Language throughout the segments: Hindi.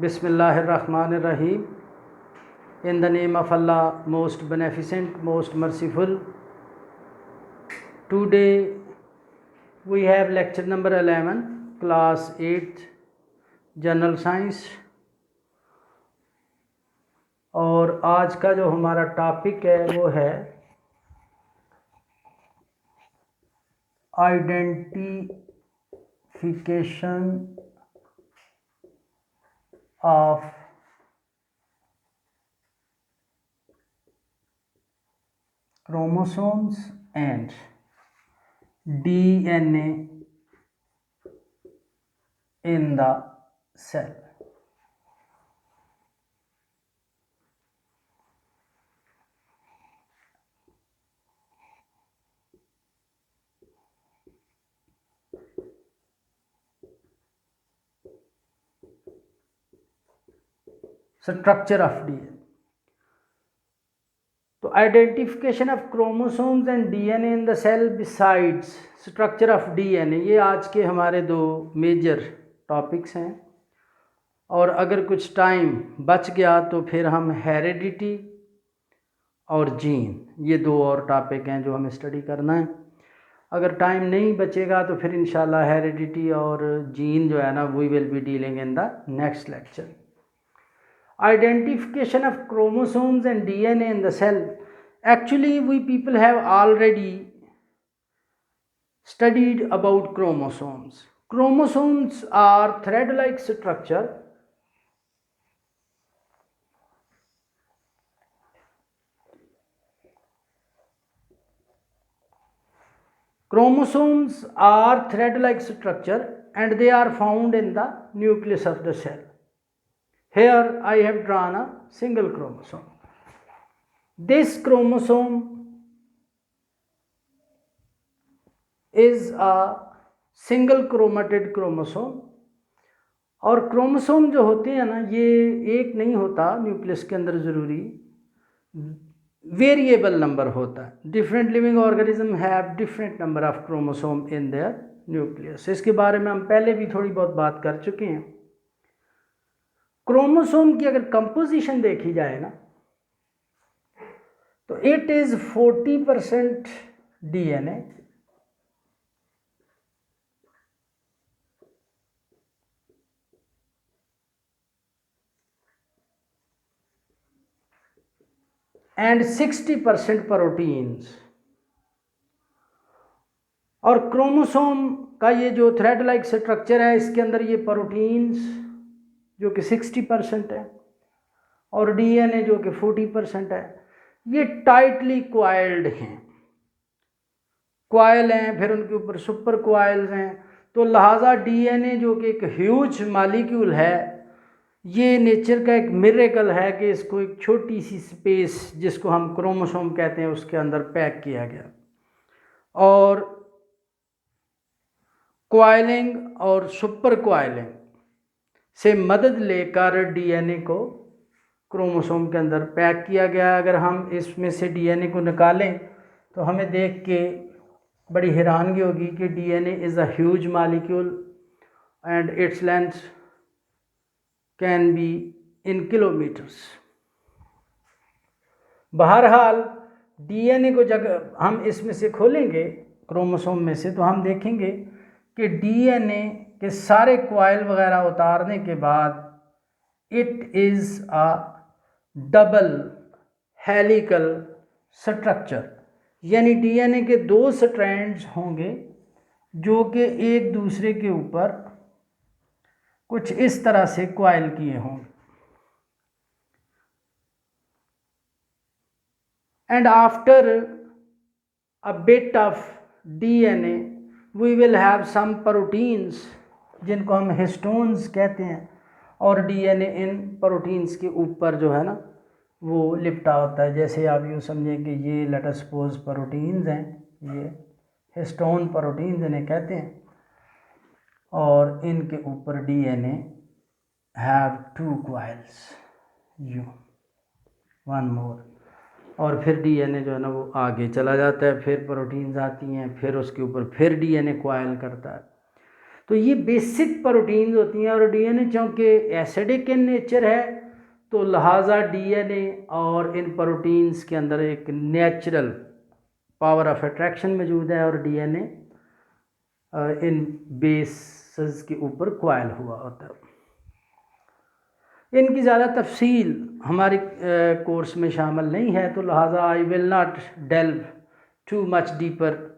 Bismillahirrahmanirrahim. In the name of Allah, most beneficent, most merciful. Today we have lecture number 11, class 8, general science. और आज का जो हमारा टॉपिक है वो है identification of chromosomes and DNA in the cell. Structure of DNA. तो identification of chromosomes and DNA in the cell besides structure of DNA, ये आज के हमारे दो मेजर टॉपिक्स हैं। और अगर कुछ टाइम बच गया तो फिर हम हेरिडिटी और जीन, ये दो और टॉपिक हैं जो हमें स्टडी करना है। अगर टाइम नहीं बचेगा तो फिर इंशाल्लाह हेरिडिटी और जीन जो है ना we will be dealing in the next lecture. Identification of chromosomes and DNA in the cell. Actually, we people have already studied about chromosomes. Chromosomes are thread-like structure and they are found in the nucleus of the cell. Here I have drawn a single chromosome. This chromosome is a single chromatid chromosome. और क्रोमोसोम जो होते हैं ना, ये एक नहीं होता न्यूक्लियस के अंदर, ज़रूरी वेरिएबल नंबर होता है। Different living organism have different number of chromosome in their nucleus. इसके बारे में हम पहले भी थोड़ी बहुत बात कर चुके हैं। क्रोमोसोम की अगर कंपोजिशन देखी जाए ना तो it is 40% DNA and 60% proteins. और क्रोमोसोम का ये जो थ्रेड लाइक स्ट्रक्चर है, इसके अंदर ये प्रोटीन्स जो कि 60% है और डीएनए जो कि 40% है, ये टाइटली क्वाइल्ड हैं। क्वाइल हैं, फिर उनके ऊपर सुपर क्वाइल्स हैं। तो लिहाजा डीएनए जो कि एक ह्यूज मॉलिक्यूल है, ये नेचर का एक मिरेकल है कि इसको एक छोटी सी स्पेस जिसको हम क्रोमोसोम कहते हैं उसके अंदर पैक किया गया। और क्वाइलिंग और सुपर क्वाइलिंग से मदद लेकर डीएनए को क्रोमोसोम के अंदर पैक किया गया। अगर हम इसमें से डीएनए को निकालें तो हमें देख के बड़ी हैरानगी होगी कि DNA is a huge molecule and its length can be in kilometres. बहरहाल डीएनए को जब हम इसमें से खोलेंगे क्रोमोसोम में से, तो हम देखेंगे कि डीएनए के सारे क्वाइल वगैरह उतारने के बाद it is a double helical structure, यानी डीएनए के दो स्ट्रैंड्स होंगे जो कि एक दूसरे के ऊपर कुछ इस तरह से क्वाइल किए होंगे। And after a bit of DNA we will have some proteins जिनको हम हिस्टोन्स कहते हैं। और डीएनए इन प्रोटीन्स के ऊपर जो है ना वो लिपटा होता है। जैसे आप यूँ समझें कि ये लेट अस सपोज प्रोटीन्स हैं, ये हिस्टोन प्रोटीन्स इन्हें कहते हैं। और इनके ऊपर DNA have 2 coils, you one more. और फिर डीएनए जो है ना वो आगे चला जाता है, फिर प्रोटीन्स आती हैं, फिर उसके ऊपर फिर डीएनए क्वाइल करता है। तो ये बेसिक प्रोटीन्स होती हैं, और डीएनए चूँकि एसिडिक इन नेचर है तो लिहाजा डीएनए और इन प्रोटीन्स के अंदर एक नेचुरल पावर ऑफ अट्रैक्शन मौजूद है, और डीएनए इन बेसेस के ऊपर क्वाइल हुआ होता है। इनकी ज़्यादा तफसील हमारे कोर्स में शामिल नहीं है, तो लिहाजा I will not delve too much deeper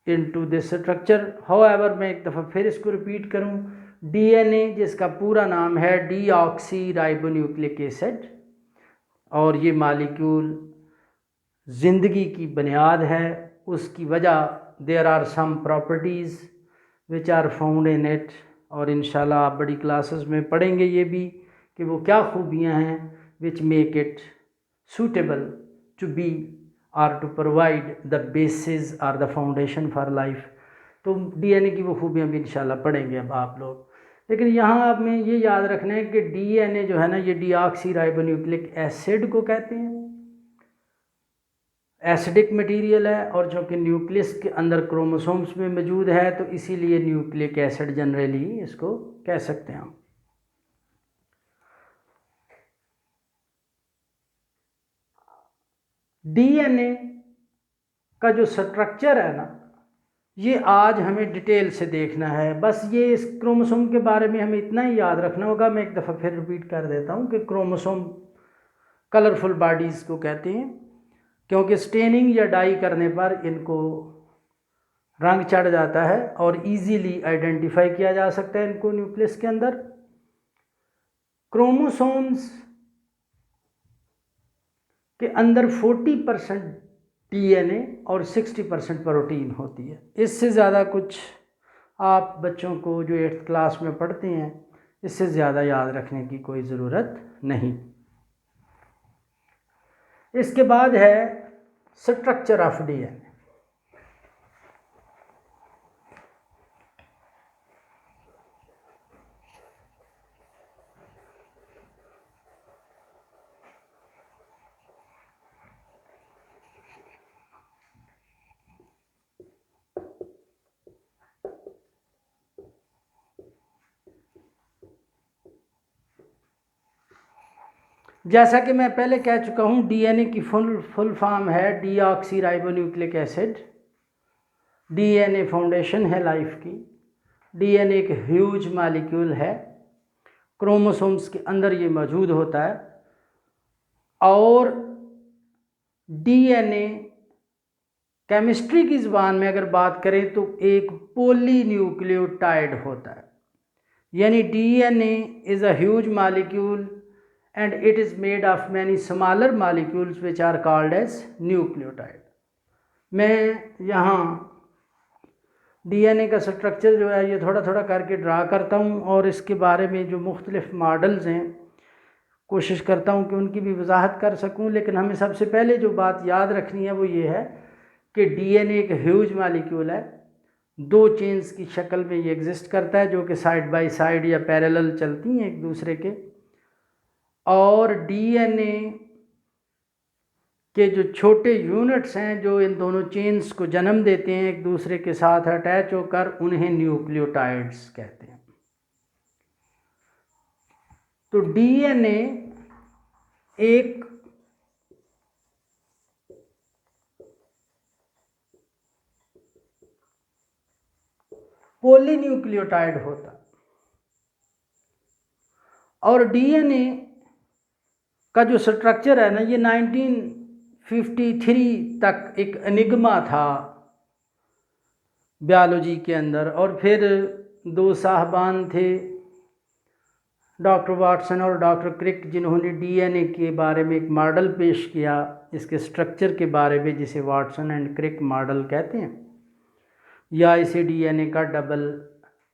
into this structure. However मैं एक दफ़ा फिर इसको रिपीट करूं, डीएनए जिसका पूरा नाम है डीऑक्सी राइबोन्यूक्लिक एसिड, और ये मालिक्यूल ज़िंदगी की बुनियाद है। उसकी वजह there are some properties which are found in it, और इंशाल्लाह आप बड़ी क्लासेस में पढ़ेंगे ये भी कि वो क्या खूबियाँ हैं which make it suitable to be or to provide the basis or the foundation for life. तो डीएनए की वो खूबियाँ भी इंशाल्लाह पढ़ेंगे अब आप लोग। लेकिन यहाँ आप में ये याद रखना है कि डीएनए जो है ना, ये डीऑक्सी राइबोन्यूक्लिक एसिड को कहते हैं, एसिडिक मटेरियल है, और जो कि न्यूक्लियस के अंदर क्रोमोसोम्स में मौजूद है, तो इसीलिए न्यूक्लिक एसिड जनरली इसको कह सकते हैं हम। डीएनए का जो स्ट्रक्चर है ना, ये आज हमें डिटेल से देखना है। बस ये इस क्रोमोसोम के बारे में हमें इतना ही याद रखना होगा। मैं एक दफ़ा फिर रिपीट कर देता हूँ कि क्रोमोसोम कलरफुल बॉडीज़ को कहते हैं, क्योंकि स्टेनिंग या डाई करने पर इनको रंग चढ़ जाता है और इजीली आइडेंटिफाई किया जा सकता है इनको न्यूक्लियस के अंदर। क्रोमोसोम्स के अंदर 40% डीएनए और 60% प्रोटीन होती है। इससे ज़्यादा कुछ आप बच्चों को जो 8th क्लास में पढ़ते हैं, इससे ज़्यादा याद रखने की कोई ज़रूरत नहीं। इसके बाद है स्ट्रक्चर ऑफ डीएनए। जैसा कि मैं पहले कह चुका हूँ, डीएनए की फुल फॉर्म है deoxy ribonucleic acid. DNA foundation है लाइफ की। डीएनए एक ह्यूज मॉलिक्यूल है, क्रोमोसोम्स के अंदर ये मौजूद होता है, और डीएनए केमिस्ट्री की ज़बान में अगर बात करें तो एक पॉलीन्यूक्लियोटाइड होता है। यानी DNA is a huge molecule and it is made of many smaller molecules which are called as nucleotide। मैं यहाँ डीएनए का स्ट्रक्चर जो है ये थोड़ा थोड़ा करके ड्रा करता हूँ, और इसके बारे में जो मुख्तलिफ मॉडल्स हैं कोशिश करता हूँ कि उनकी भी वजाहत कर सकूँ। लेकिन हमें सबसे पहले जो बात याद रखनी है वो ये है कि डीएनए एक ह्यूज मॉलिक्यूल है। 2 चेन्स की शक्ल में ये एग्जिस्ट करता है, जो कि साइड बाय साइड या पैरेलल चलती हैं एक दूसरे के, और डीएनए के जो छोटे यूनिट्स हैं जो इन दोनों चेन्स को जन्म देते हैं एक दूसरे के साथ अटैच होकर, उन्हें न्यूक्लियोटाइड्स कहते हैं। तो डीएनए एक पॉलीन्यूक्लियोटाइड होता, और डीएनए का जो स्ट्रक्चर है ना, ये 1953 तक एक एनिग्मा था बायोलॉजी के अंदर। और फिर 2 साहबान थे, डॉक्टर वाटसन और डॉक्टर क्रिक, जिन्होंने डीएनए के बारे में एक मॉडल पेश किया, इसके स्ट्रक्चर के बारे में, जिसे वाटसन एंड क्रिक मॉडल कहते हैं, या इसे डीएनए का डबल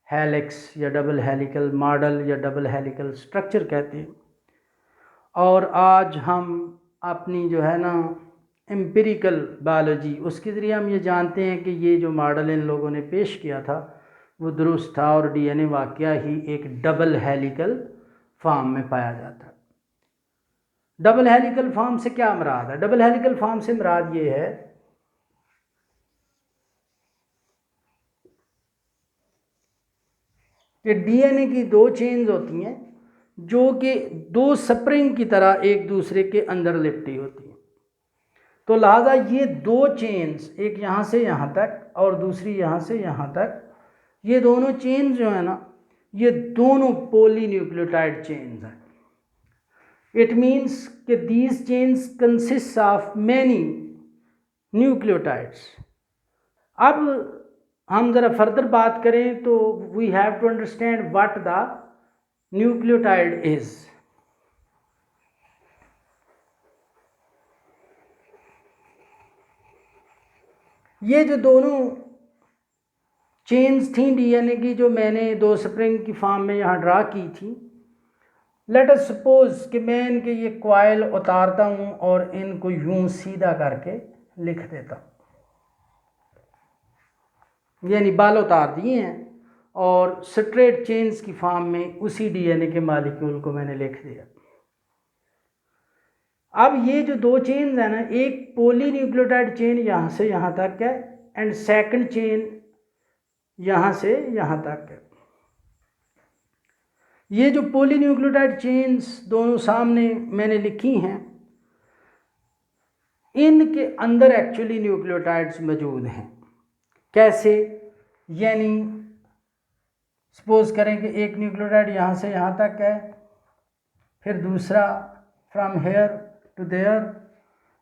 हेलिक्स या डबल हेलिकल मॉडल या डबल हेलिकल स्ट्रक्चर कहते हैं। और आज हम अपनी जो है ना एम्पिरिकल बायोलॉजी, उसके ज़रिए हम ये जानते हैं कि ये जो मॉडल इन लोगों ने पेश किया था वो दुरुस्त था, और डीएनए वाकया ही एक डबल हेलिकल फॉर्म में पाया जाता है। डबल हेलिकल फॉर्म से क्या मुराद है? डबल हेलिकल फॉर्म से मुराद ये है कि डीएनए की दो चेन्स होती हैं जो कि दो स्प्रिंग की तरह एक दूसरे के अंदर लिपटी होती हैं। तो लिहाजा ये दो चेन्स, एक यहाँ से यहाँ तक और दूसरी यहाँ से यहाँ तक, ये दोनों चेन्स जो है ना, ये दोनों पॉलीन्यूक्लियोटाइड चेन्स हैं। इट मीन्स कि these chains consist of many nucleotides. अब हम ज़रा फर्दर बात करें तो we have to understand what the nucleotide is. ये जो दोनों चेन्स थी डीएनए की, जो मैंने दो स्प्रिंग की फॉर्म में यहाँ ड्रा की थी, लेट अस सपोज कि मैं इनके ये कॉइल उतारता हूँ और इनको यूं सीधा करके लिख देता हूँ, यानी बाल उतार दिए हैं और स्ट्रेट चेन्स की फॉर्म में उसी डीएनए के मॉलिक्यूल को मैंने लिख दिया। अब ये जो दो चेन्स है ना, एक पॉलीन्यूक्लियोटाइड चेन यहाँ से यहाँ तक है एंड सेकंड चेन यहाँ से यहाँ तक है। ये जो पॉलीन्यूक्लियोटाइड चेन्स दोनों सामने मैंने लिखी हैं, इनके अंदर एक्चुअली न्यूक्लियोटाइड्स मौजूद हैं। कैसे? यानी सपोज करें कि एक न्यूक्लियोटाइड यहाँ से यहाँ तक है, फिर दूसरा from here to there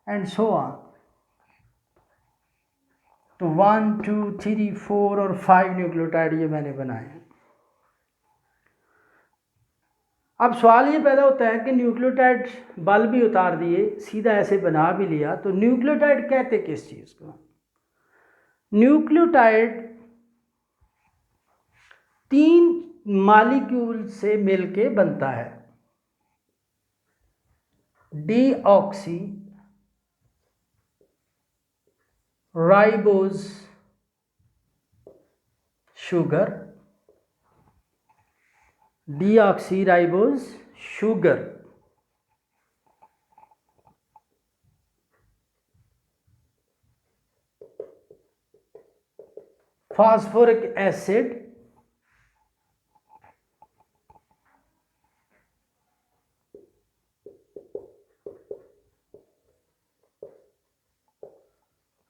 and so on. तो 1 2 3 4 और 5 न्यूक्लियोटाइड ये मैंने बनाए हैं। अब सवाल ये पैदा होता है कि न्यूक्लियोटाइड बल भी उतार दिए, सीधा ऐसे बना भी लिया, तो न्यूक्लियोटाइड कहते किस चीज़ को? न्यूक्लियोटाइड 3 मॉलिक्यूल से मिलके बनता है। Deoxy ribose sugar, deoxy ribose sugar, phosphoric acid,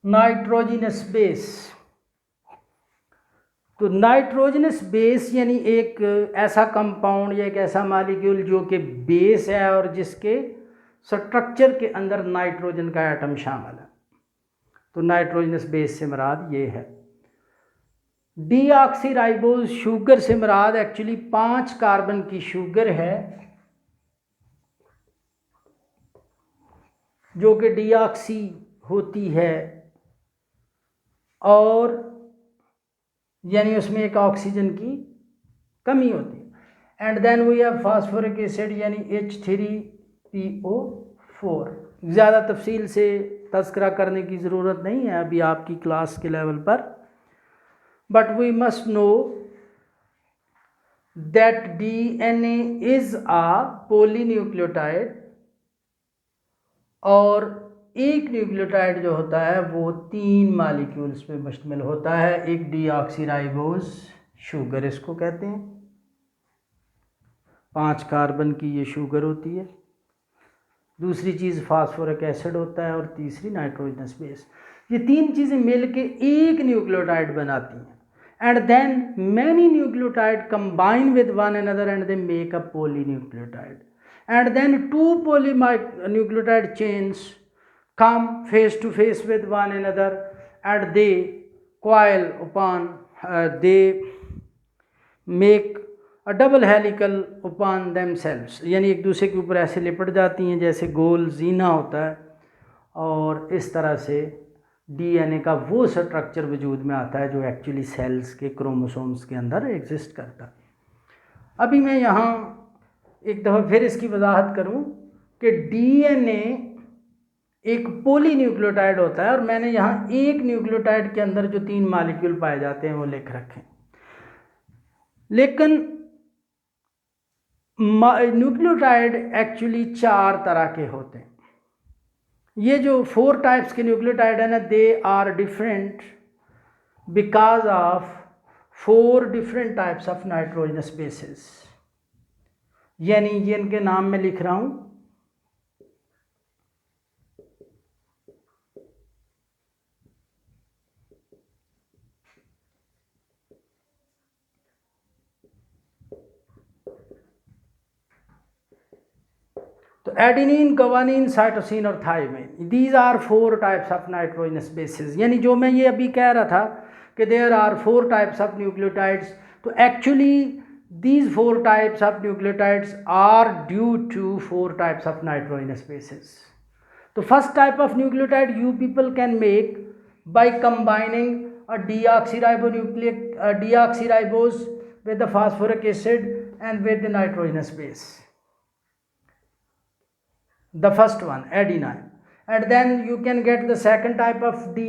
nitrogenous base. तो नाइट्रोजनस बेस यानी एक ऐसा कंपाउंड या एक ऐसा मॉलिक्यूल जो कि बेस है और जिसके स्ट्रक्चर के अंदर नाइट्रोजन का एटम शामिल है। तो नाइट्रोजनस बेस से मुराद ये है। डीऑक्सी राइबोज शुगर से मुराद एक्चुअली 5 कार्बन की शुगर है जो कि डीऑक्सी होती है, और यानी उसमें एक ऑक्सीजन की कमी होती है। And then we have phosphoric acid यानी H3PO4। ज़्यादा तफसील से तज़किरा करने की ज़रूरत नहीं है अभी आपकी क्लास के लेवल पर, but we must know that DNA is a polynucleotide, और एक न्यूक्लियोटाइड जो होता है वो 3 मॉलिक्यूल्स पे मुश्तमिल होता है। एक डीऑक्सीराइबोज शुगर इसको कहते हैं, 5 कार्बन की ये शुगर होती है, दूसरी चीज़ फास्फोरिक एसिड होता है, और तीसरी नाइट्रोजनस बेस। ये 3 चीज़ें मिलके एक न्यूक्लियोटाइड बनाती हैं। And then many nucleotide combine with one another and they make a polynucleotide. And then 2 polynucleotide chains come face to face with one another and they coil upon they make a double helical upon themselves, यानी एक दूसरे के ऊपर ऐसे लिपट जाती हैं जैसे गोल जीना होता है, और इस तरह से डीएनए का वो स्ट्रक्चर वजूद में आता है जो एक्चुअली सेल्स के क्रोमोसोम्स के अंदर एग्जिस्ट करता है। अभी मैं यहाँ एक दफ़ा फिर इसकी वजाहत करूँ कि डीएनए एक पॉलीन्यूक्लियोटाइड होता है, और मैंने यहाँ एक न्यूक्लियोटाइड के अंदर जो 3 मॉलिक्यूल पाए जाते हैं वो लिख रखे। लेकिन न्यूक्लियोटाइड एक्चुअली 4 तरह के होते हैं। ये जो 4 टाइप्स के न्यूक्लियोटाइड है ना, they are different because of 4 different types of nitrogenous bases, यानी ये इनके नाम में लिख रहा हूं। तो एडेनिन, गुआनिन, साइटोसिन और thymine, these are 4 types of nitrogenous bases. यानी जो मैं ये अभी कह रहा था कि there are 4 types of nucleotides, तो actually these 4 types of nucleotides are due to 4 types of nitrogenous bases. The first type of nucleotide you people can make by combining a deoxyribose with the phosphoric acid and with the nitrogenous base. The first one, adenine, and then you can get the second type of the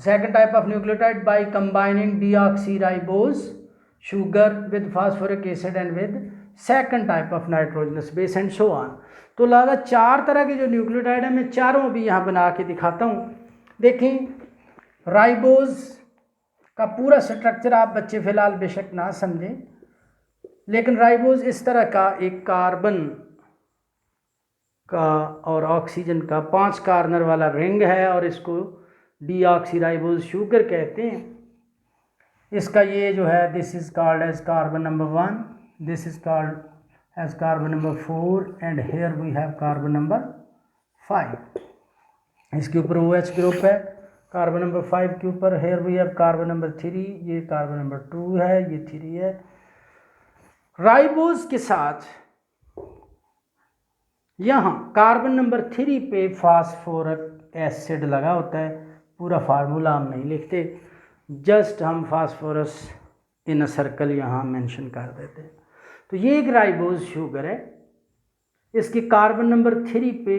second type of nucleotide by combining deoxyribose sugar with phosphoric acid and with second type of nitrogenous base and so on. तो लिहाजा 4 तरह के जो न्यूक्लियोटाइड है मैं चारों भी यहाँ बना के दिखाता हूँ। देखें, राइबोज का पूरा स्ट्रक्चर आप बच्चे फिलहाल बेशक ना समझें, लेकिन राइबोज इस तरह का एक कार्बन का और ऑक्सीजन का 5 कार्नर वाला रिंग है और इसको डीऑक्सीराइबोज शुगर कहते हैं। इसका ये जो है, this is called as carbon number 1, this is called as carbon number 4 and here we have carbon number 5। इसके ऊपर OH ग्रुप है कार्बन नंबर 5 के ऊपर, here we have carbon number 3, ये कार्बन नंबर 2 है, ये 3 है। राइबोज के साथ यहाँ कार्बन नंबर 3 पे फास्फोरिक एसिड लगा होता है। पूरा फार्मूला हम नहीं लिखते, जस्ट हम फास्फोरस इन अ सर्कल यहाँ मेंशन कर देते हैं। तो ये एक राइबोज शुगर है, इसकी कार्बन नंबर 3 पे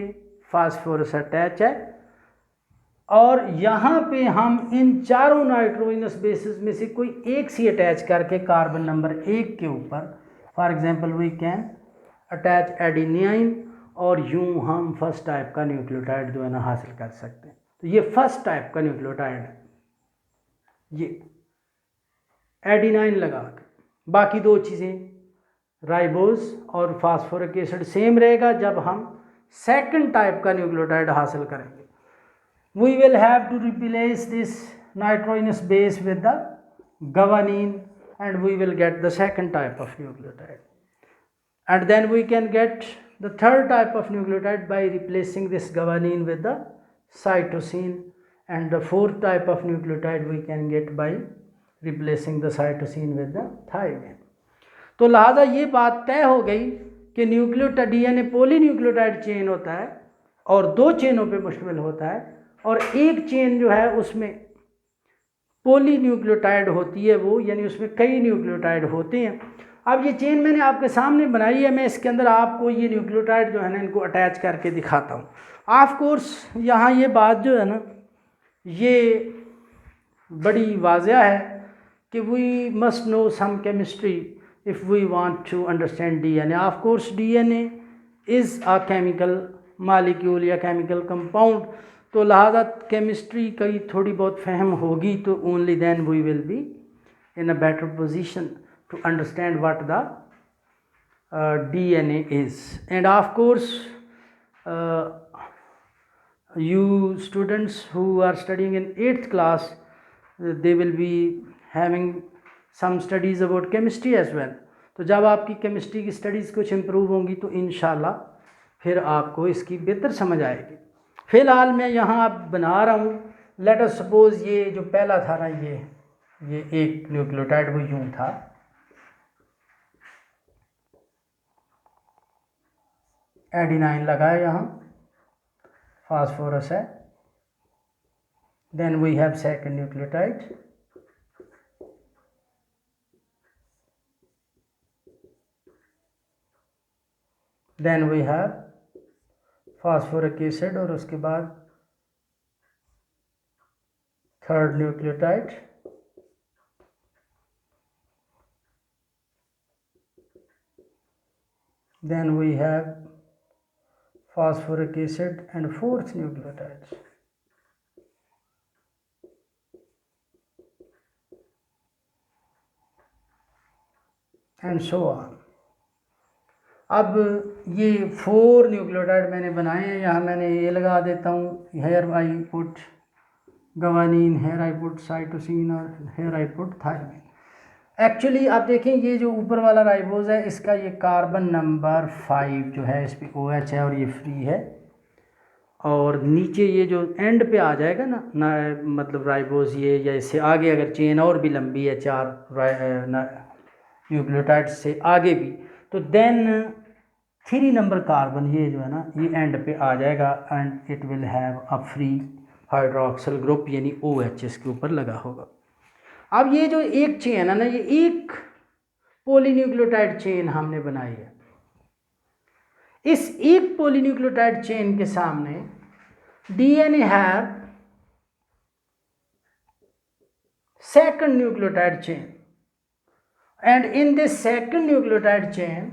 फास्फोरस अटैच है और यहाँ पे हम इन चारों नाइट्रोजनस बेसिस में से कोई एक सी अटैच करके कार्बन नंबर 1 के ऊपर, for example we can attach adenine, और यूं हम फर्स्ट टाइप का न्यूक्लियोटाइड जो है ना हासिल कर सकते हैं। तो ये फर्स्ट टाइप का न्यूक्लियोटाइड है, ये एडेनिन लगा के। बाकी 2 चीज़ें राइबोज और फास्फोरिक एसिड सेम रहेगा। जब हम सेकंड टाइप का न्यूक्लियोटाइड हासिल करेंगे, we will have to replace this nitrogenous base with the guanine and we will get the second type of nucleotide, and then we can get the third type of nucleotide by replacing this guanine with the cytosine, and the fourth type of nucleotide we can get by replacing the cytosine with the thymine. तो लिहाजा ये बात तय हो गई कि न्यूक्लियोटाइड डीएनए पॉलीन्यूक्लियोटाइड चेन होता है और 2 चेनों पे मुश्तमिल होता है, और एक चेन जो है उसमें पॉलीन्यूक्लियोटाइड होती है वो, यानी उसमें कई न्यूक्लियोटाइड होते हैं। अब ये चेन मैंने आपके सामने बनाई है, मैं इसके अंदर आपको ये न्यूक्लियोटाइड जो है ना इनको अटैच करके दिखाता हूँ। ऑफ कोर्स यहाँ ये बात जो है ना ये बड़ी वाज़ह है कि we must know some chemistry if we want to understand DNA. Of course DNA is a chemical molecule या केमिकल कंपाउंड, तो लिहाजा केमिस्ट्री की थोड़ी बहुत फहम होगी तो only then we will be in a better position to understand what the DNA is. And of course you students who are studying in 8th class, they will be having some studies about chemistry as well. तो जब आपकी केमिस्ट्री की स्टडीज़ कुछ इम्प्रूव होंगी तो इंशाल्लाह फिर आपको इसकी बेहतर समझ आएगी। फ़िलहाल मैं यहाँ आप बना रहा हूँ, लेट अस सपोज ये जो पहला था ना ये एक न्यूक्लियोटाइड वो यूँ था, एडेनिन लगा है, यहाँ फास्फोरस है, then we have second nucleotide, then we have phosphoric acid, और उसके बाद third nucleotide, then we have phosphoric acid and fourth nucleotide. And so on. अब ये 4 न्यूक्लियोटाइड मैंने बनाए हैं, यहाँ मैंने ये लगा देता हूँ, here I put guanine, here I put cytosine और here I put thymine. Actually आप देखें ये जो ऊपर वाला राइबोज है इसका ये कार्बन नंबर 5 जो है इस पर OH है और ये फ्री है, और नीचे ये जो एंड पे आ जाएगा ना मतलब राइबोज ये, या इससे आगे अगर चेन और भी लंबी है 4 न्यूक्लियोटाइड से आगे भी, तो देन 3 नंबर कार्बन ये जो है ना ये एंड पे आ जाएगा and it will have a free hydroxyl group यानी OH इसके ऊपर लगा होगा। अब ये जो एक चेन है ना, ये एक पॉलीन्यूक्लियोटाइड चेन हमने बनाई है। इस एक पॉलीन्यूक्लियोटाइड चेन के सामने DNA have second nucleotide chain, and in this second nucleotide chain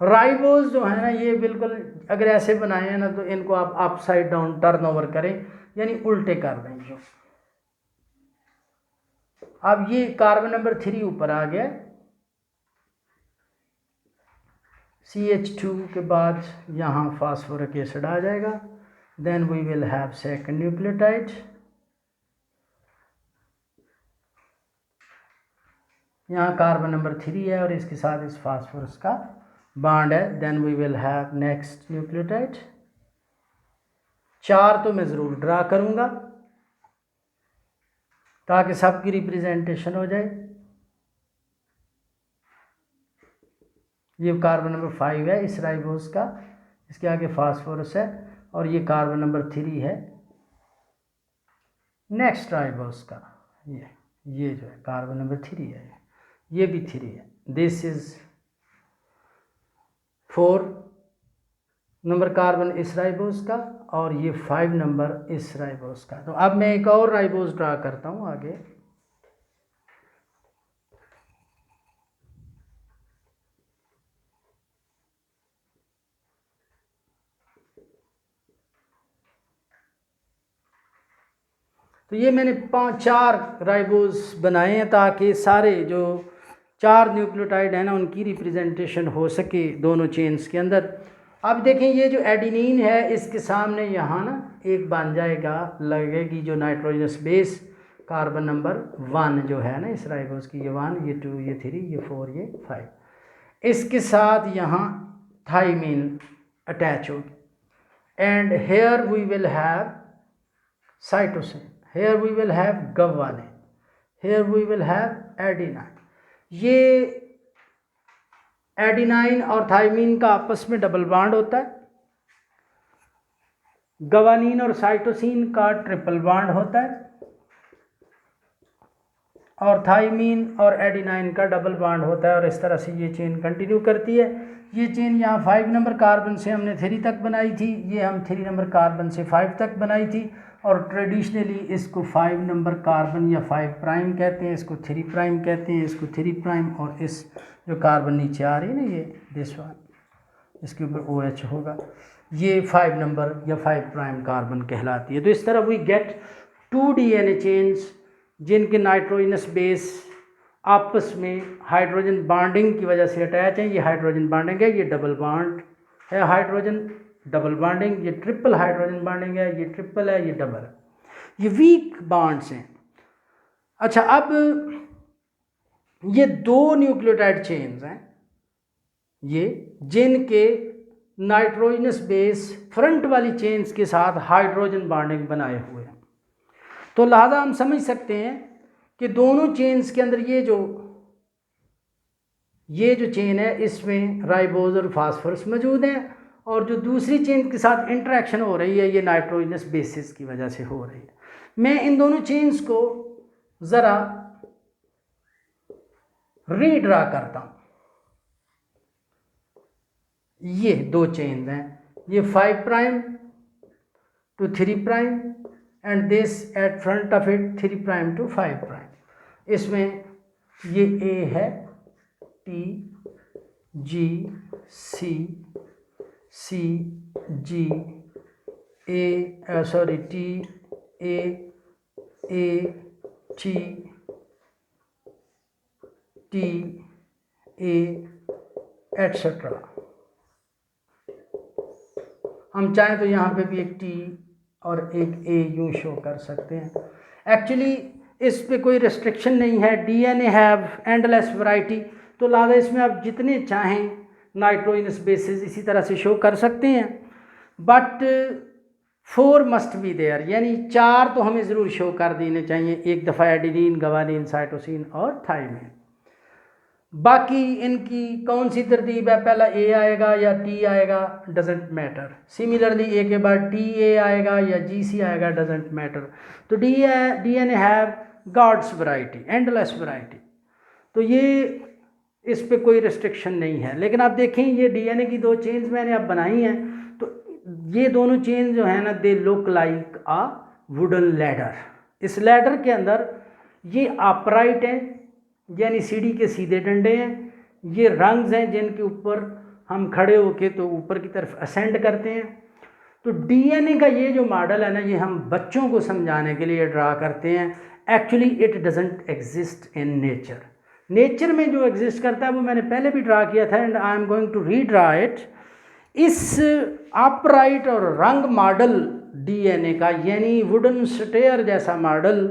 ribose जो है ना ये बिल्कुल अगर ऐसे बनाए हैं ना तो इनको आप अपसाइड डाउन टर्न ओवर करें यानी उल्टे कर दें। जो अब ये कार्बन नंबर 3 ऊपर आ गया, CH2 के बाद यहाँ फास्फोरिक एसिड आ जाएगा, then we will have second nucleotide, यहाँ कार्बन नंबर 3 है और इसके साथ इस फास्फोरस का बॉन्ड है, then we will have next nucleotide. 4 तो मैं ज़रूर ड्रा करूँगा ताकि सबकी रिप्रेजेंटेशन हो जाए। ये कार्बन नंबर 5 है इस राइबोज का, इसके आगे फास्फोरस है, और ये कार्बन नंबर 3 है नेक्स्ट राइबोज का, ये जो है कार्बन नंबर 3 है, ये भी 3 है। दिस इज 4 नंबर कार्बन इस राइबोज का और ये 5 नंबर इस राइबोज का। तो अब मैं एक और राइबोज ड्रा करता हूँ आगे। तो ये मैंने 4 राइबोज बनाए हैं ताकि सारे जो 4 न्यूक्लियोटाइड है ना उनकी रिप्रेजेंटेशन हो सके दोनों चेन्स के अंदर। अब देखें ये जो एडिनिन है इसके सामने यहाँ ना एक बन जाएगा, लगेगी जो नाइट्रोजनस बेस कार्बन नंबर 1 जो है ना इस राइबोज की, ये 1 ये 2 ये 3 ये 4 ये 5, इसके साथ यहाँ थाइमिन अटैच होगी, and here we will have cytosine, here we will have guanine, here we will have adenine। ये एडिनाइन और थाइमिन का आपस में डबल बॉन्ड होता है, गवानीन और साइटोसिन का ट्रिपल बॉन्ड होता है, और थाइमिन और एडिनाइन का डबल बॉन्ड होता है, और इस तरह से ये चेन कंटिन्यू करती है। ये चेन यहाँ 5 नंबर कार्बन से हमने 3 तक बनाई थी, ये हम 3 नंबर कार्बन से 5 तक बनाई थी, और ट्रेडिशनली इसको 5 नंबर कार्बन या 5 प्राइम कहते हैं, इसको 3 प्राइम कहते हैं, इसको 3 प्राइम, और इस जो कार्बन नीचे आ रही है ना ये दिस वन, इसके ऊपर OH होगा, ये 5 नंबर या 5 प्राइम कार्बन कहलाती है। तो इस तरह वी गेट 2 DNA चेन्स जिनके नाइट्रोजनस बेस आपस में हाइड्रोजन बॉन्डिंग की वजह से अटैच हैं। ये हाइड्रोजन बॉन्डिंग है, ये डबल बॉन्ड है, हाइड्रोजन डबल बॉन्डिंग, ये ट्रिपल हाइड्रोजन बॉन्डिंग है, ये ट्रिपल है, ये डबल है, ये वीक बॉन्ड्स हैं। अच्छा, अब ये 2 न्यूक्लियोटाइड चेन्स हैं ये, जिनके नाइट्रोजनस बेस फ्रंट वाली चेन्स के साथ हाइड्रोजन बॉन्डिंग बनाए हुए हैं। तो लिहाजा हम समझ सकते हैं कि दोनों चेन्स के अंदर ये जो चेन है इसमें राइबोज और फास्फोरस मौजूद हैं, और जो दूसरी चेन के साथ इंटरेक्शन हो रही है ये नाइट्रोजनस बेसिस की वजह से हो रही है। मैं इन दोनों चेन्स को ज़रा रीड्रा करता हूँ। ये 2 चेन्स हैं, ये 5 prime to 3 prime and this at front of it 3 prime to 5 prime. इसमें ये A है, T G C C G A sorry T A T T A etcetera. हम चाहें तो यहाँ पे भी एक टी और एक ए यूँ शो कर सकते हैं। एक्चुअली इस पे कोई रिस्ट्रिक्शन नहीं है, डीएनए हैव एंडलेस वैरायटी, तो लिहाजा इसमें आप जितने चाहें नाइट्रोजनस बेसिस इसी तरह से शो कर सकते हैं। बट 4 मस्ट बी देयर, यानी 4 तो हमें ज़रूर शो कर देने चाहिए, एक दफ़ा एडिनिन, गवानीन, साइटोसिन और थाइमिन। बाकी इनकी कौन सी तरतीब है, पहला ए आएगा या टी आएगा, डजेंट मैटर। सिमिलरली ए के बाद टी ए आएगा या जी सी आएगा, डजेंट मैटर। तो DNA have god's variety, endless variety, तो ये इस पे कोई रिस्ट्रिक्शन नहीं है। लेकिन आप देखें ये डीएनए की 2 चेन्स मैंने अब बनाई हैं, तो ये दोनों चेन जो है ना, they look like a wooden ladder. इस लैडर के अंदर ये अपराइट है, यानी सीढ़ी के सीधे डंडे हैं, ये रंग्स हैं जिनके ऊपर हम खड़े होके तो ऊपर की तरफ असेंड करते हैं। तो डीएनए का ये जो मॉडल है ना, ये हम बच्चों को समझाने के लिए ड्रा करते हैं। Actually it doesn't exist in nature. Nature में जो एग्जिस्ट करता है वो मैंने पहले भी ड्रा किया था, and I am going to redraw it. इस अपराइट और रंग मॉडल डीएनए का, यानी वुडन स्टेयर जैसा मॉडल,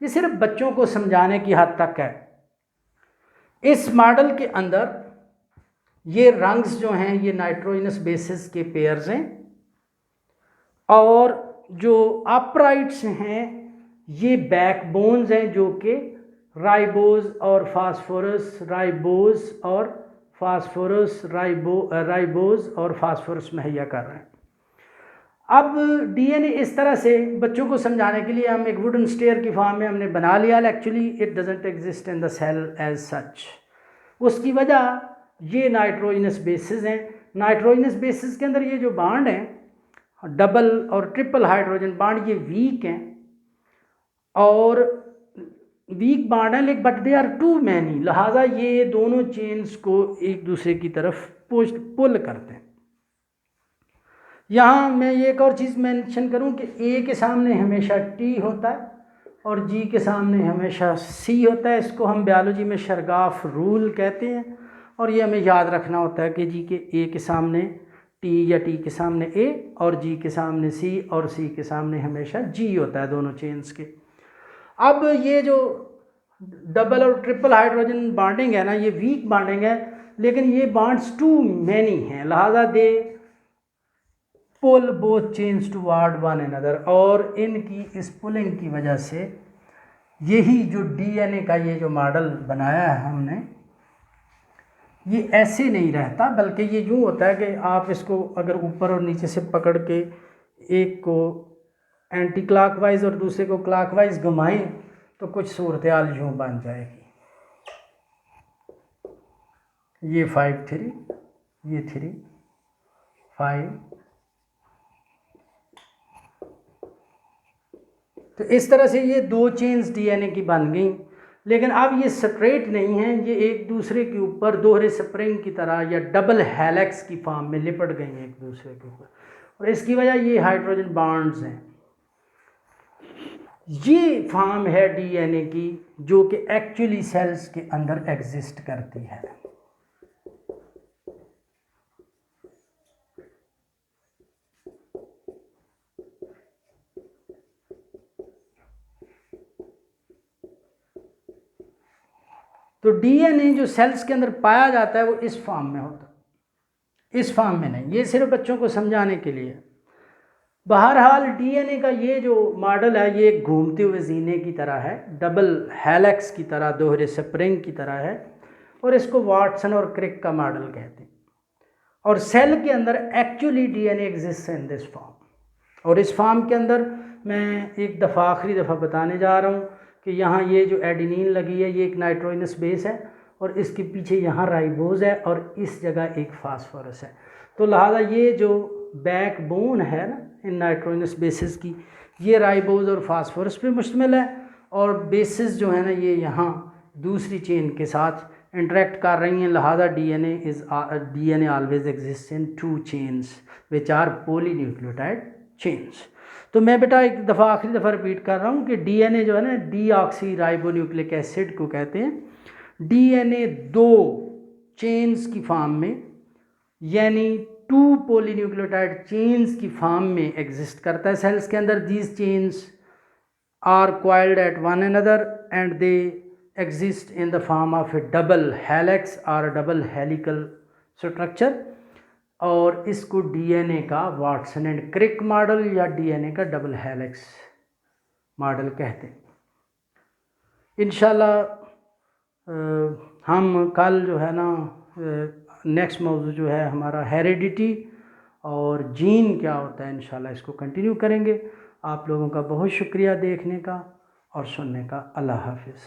ये सिर्फ बच्चों को समझाने की हद तक है। इस मॉडल के अंदर ये रंग्स जो हैं ये नाइट्रोजनस बेसिस के पेयर्स हैं, और जो अपराइट्स हैं ये बैकबोन्स हैं जो कि राइबोज और फास्फोरस, राइबोज और फास्फोरस, राइबोज और फास्फोरस मुहैया कर रहे हैं। अब डीएनए इस तरह से बच्चों को समझाने के लिए हम एक वुडन स्टेयर की फॉर्म में हमने बना लिया। Actually it doesn't exist in the cell as such. उसकी वजह ये नाइट्रोजनस बेसिस हैं। नाइट्रोजनस बेसिस के अंदर ये जो बॉन्ड हैं डबल और ट्रिपल हाइड्रोजन बॉन्ड, ये वीक हैं और वीक बॉन्ड है, लेकिन but they are too many, लिहाजा ये दोनों चेन्स को एक दूसरे की तरफ पुल करते हैं। यहाँ मैं ये एक और चीज़ मेंशन करूँ कि ए के सामने हमेशा टी होता है और जी के सामने हमेशा सी होता है। इसको हम बायोलॉजी में शरगाफ रूल कहते हैं, और ये हमें याद रखना होता है कि जी के ए के सामने टी या टी के सामने ए और जी के सामने सी और सी के सामने हमेशा जी होता है दोनों चेन्स के। अब ये जो डबल और ट्रिपल हाइड्रोजन बॉन्डिंग है ना, ये वीक बॉन्डिंग है, लेकिन ये बॉन्ड्स टू मैनी हैं, लिहाजा they pull both chains toward one another. और इनकी इस पुलिंग की वजह से यही जो डीएनए का ये जो मॉडल बनाया है हमने, ये ऐसे नहीं रहता, बल्कि ये यूँ होता है कि आप इसको अगर ऊपर और नीचे से पकड़ के एक को एंटी क्लॉकवाइज और दूसरे को क्लॉकवाइज घुमाएं तो कुछ सूरत हाल यूँ बन जाएगी। ये 5 3, ये 3 5, तो इस तरह से ये 2 चेन्स डीएनए की बन गई। लेकिन अब ये स्ट्रेट नहीं हैं, ये एक दूसरे के ऊपर दोहरे स्प्रिंग की तरह या डबल हेलिक्स की फॉर्म में लिपट गई हैं एक दूसरे के ऊपर, और इसकी वजह ये हाइड्रोजन बॉन्ड्स हैं। ये फॉर्म है डीएनए की जो कि एक्चुअली सेल्स के अंदर एग्जिस्ट करती है। तो डीएनए जो सेल्स के अंदर पाया जाता है वो इस फॉर्म में होता है, इस फॉर्म में नहीं। ये सिर्फ बच्चों को समझाने के लिए। बहरहाल डीएनए का ये जो मॉडल है ये एक घूमते हुए जीने की तरह है, डबल हेलिक्स की तरह, दोहरे स्प्रिंग की तरह है, और इसको वाटसन और क्रिक का मॉडल कहते हैं। और सेल के अंदर actually DNA exist in this form, और इस फॉर्म के अंदर मैं एक दफ़ा आखिरी दफ़ा बताने जा रहा हूँ कि यहाँ ये जो एडिनिन लगी है ये एक नाइट्रोजनस बेस है, और इसके पीछे यहाँ राइबोज है, और इस जगह एक फास्फोरस है। तो लिहाजा ये जो बैकबोन है ना इन नाइट्रोजनस बेसिस की, ये राइबोज और फास्फोरस पे मुश्तमिल है, और बेसिस जो है ना ये यहाँ दूसरी चेन के साथ इंटरेक्ट कर रही हैं। लिहाजा DNA always exist in 2 chains which are polynucleotide chains. तो मैं बेटा एक दफ़ा आखिरी दफ़ा रिपीट कर रहा हूँ कि डीएनए जो है ना डीऑक्सी राइबोन्यूक्लिक एसिड को कहते हैं। डीएनए 2 चेन्स की फॉर्म में, यानी 2 पॉलीन्यूक्लियोटाइड चेन्स की फॉर्म में एग्जिस्ट करता है सेल्स के अंदर। These chains are coiled at one another and they exist in the form of a double helix or double helical structure, और इसको डीएनए का वाटसन एंड क्रिक मॉडल या डीएनए का डबल हेलिक्स मॉडल कहते हैं। इंशाल्लाह हम कल जो है ना नेक्स्ट मौजू जो है हमारा हेरिडिटी और जीन क्या होता है, इंशाल्लाह इसको कंटिन्यू करेंगे। आप लोगों का बहुत शुक्रिया देखने का और सुनने का। अल्लाह हाफिज़।